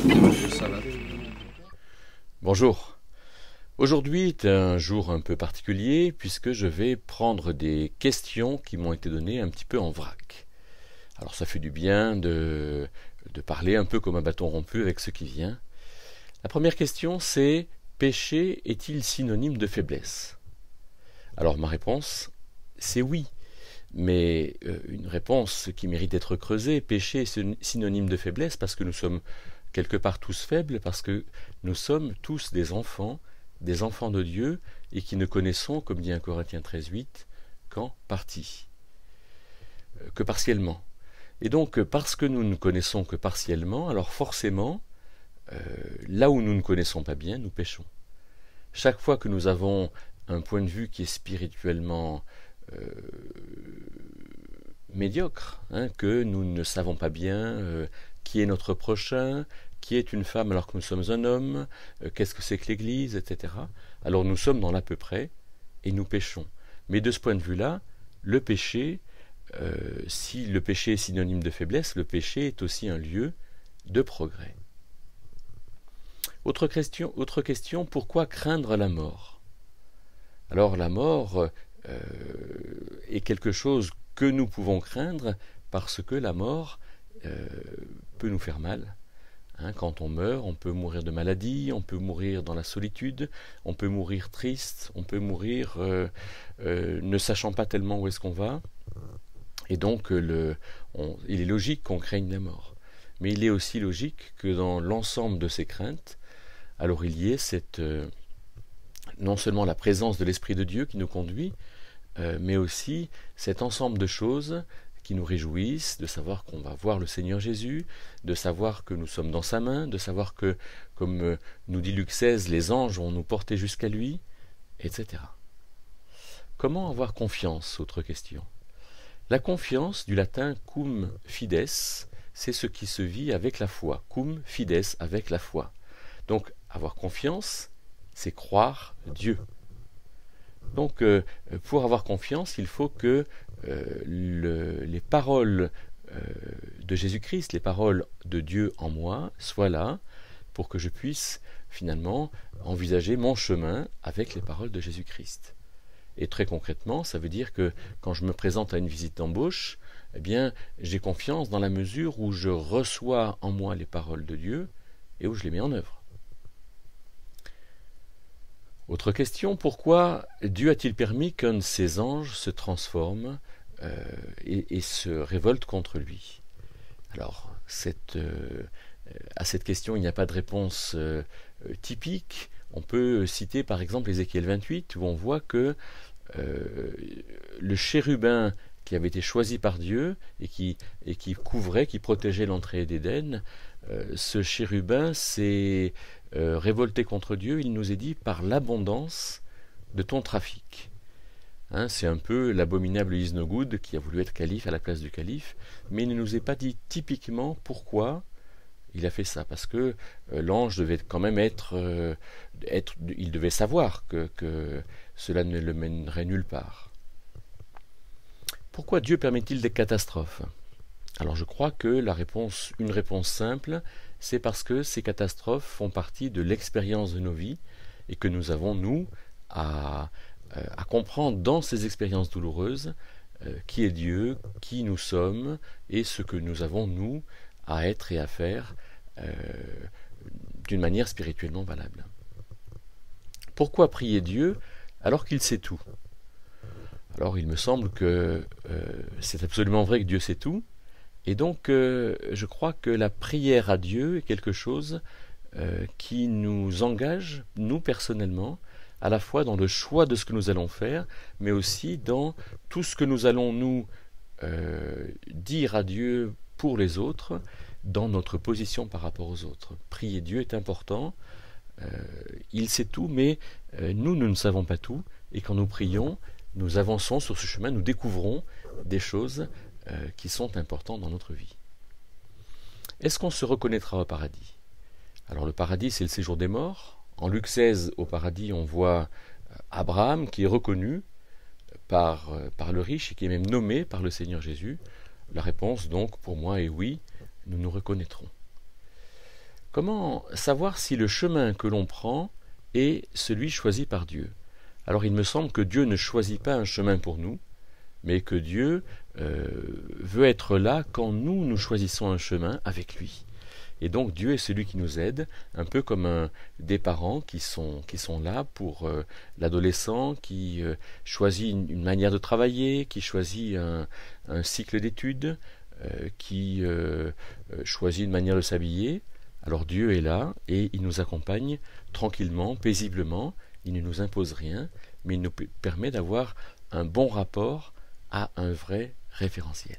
Ça va. Bonjour. Aujourd'hui est un jour un peu particulier puisque je vais prendre des questions qui m'ont été données un petit peu en vrac. Alors ça fait du bien de parler un peu comme un bâton rompu avec ce qui vient. La première question c'est: péché est-il synonyme de faiblesse? Alors ma réponse c'est oui, mais une réponse qui mérite d'être creusée. Péché est synonyme de faiblesse parce que nous sommes quelque part tous faibles, parce que nous sommes tous des enfants de Dieu, et qui ne connaissons, comme dit 1 Corinthiens 13,8, qu'en partie, que partiellement. Et donc, parce que nous ne connaissons que partiellement, alors forcément, là où nous ne connaissons pas bien, nous péchons. Chaque fois que nous avons un point de vue qui est spirituellement médiocre, que nous ne savons pas bien qui est notre prochain, qui est une femme alors que nous sommes un homme, qu'est-ce que c'est que l'Église, etc. Alors nous sommes dans l'à peu près et nous péchons. Mais de ce point de vue-là, le péché, si le péché est synonyme de faiblesse, le péché est aussi un lieu de progrès. Autre question, pourquoi craindre la mort? Alors la mort est quelque chose que nous pouvons craindre parce que la mort peut nous faire mal. Quand on meurt, on peut mourir de maladie, on peut mourir dans la solitude, on peut mourir triste, on peut mourir ne sachant pas tellement où est-ce qu'on va. Et donc il est logique qu'on craigne la mort. Mais il est aussi logique que dans l'ensemble de ces craintes, alors il y ait non seulement la présence de l'Esprit de Dieu qui nous conduit, mais aussi cet ensemble de choses qui nous réjouissent, de savoir qu'on va voir le Seigneur Jésus, de savoir que nous sommes dans sa main, de savoir que, comme nous dit Luc 16, les anges vont nous porter jusqu'à lui, etc. Comment avoir confiance? Autre question. La confiance, du latin cum fides, c'est ce qui se vit avec la foi. Cum fides, avec la foi. Donc, avoir confiance, c'est croire Dieu. Donc, pour avoir confiance, il faut que les paroles de Jésus-Christ, les paroles de Dieu en moi, soient là pour que je puisse finalement envisager mon chemin avec les paroles de Jésus-Christ. Et très concrètement, ça veut dire que quand je me présente à une visite d'embauche, eh bien, j'ai confiance dans la mesure où je reçois en moi les paroles de Dieu et où je les mets en œuvre. Autre question, pourquoi Dieu a-t-il permis qu'un de ses anges se transforme et se révolte contre lui? Alors, à cette question, il n'y a pas de réponse typique. On peut citer par exemple Ézéchiel 28, où on voit que le chérubin qui avait été choisi par Dieu et qui couvrait, qui protégeait l'entrée d'Éden, ce chérubin s'est révolté contre Dieu. Il nous est dit par l'abondance de ton trafic. C'est un peu l'abominable Isnogoud qui a voulu être calife à la place du calife, mais il ne nous est pas dit typiquement pourquoi il a fait ça, parce que l'ange devait quand même il devait savoir que cela ne le mènerait nulle part. Pourquoi Dieu permet-il des catastrophes? Alors je crois que une réponse simple, c'est parce que ces catastrophes font partie de l'expérience de nos vies et que nous avons, nous, à comprendre dans ces expériences douloureuses qui est Dieu, qui nous sommes et ce que nous avons, nous, à être et à faire d'une manière spirituellement valable. Pourquoi prier Dieu alors qu'il sait tout? Alors il me semble que c'est absolument vrai que Dieu sait tout, et donc je crois que la prière à Dieu est quelque chose qui nous engage, nous personnellement, à la fois dans le choix de ce que nous allons faire, mais aussi dans tout ce que nous allons nous dire à Dieu pour les autres, dans notre position par rapport aux autres. Prier Dieu est important, il sait tout, mais nous ne savons pas tout, et quand nous prions, nous avançons sur ce chemin, nous découvrons des choses qui sont importantes dans notre vie. Est-ce qu'on se reconnaîtra au paradis? Alors le paradis, c'est le séjour des morts. En Luc 16, au paradis, on voit Abraham qui est reconnu par le riche et qui est même nommé par le Seigneur Jésus. La réponse, donc, pour moi, est oui, nous nous reconnaîtrons. Comment savoir si le chemin que l'on prend est celui choisi par Dieu? Alors il me semble que Dieu ne choisit pas un chemin pour nous, mais que Dieu veut être là quand nous choisissons un chemin avec lui. Et donc Dieu est celui qui nous aide, un peu comme des parents qui sont là pour l'adolescent qui choisit une manière de travailler, qui choisit un cycle d'études, qui choisit une manière de s'habiller. Alors Dieu est là et il nous accompagne tranquillement, paisiblement, il ne nous impose rien, mais il nous permet d'avoir un bon rapport à un vrai référentiel.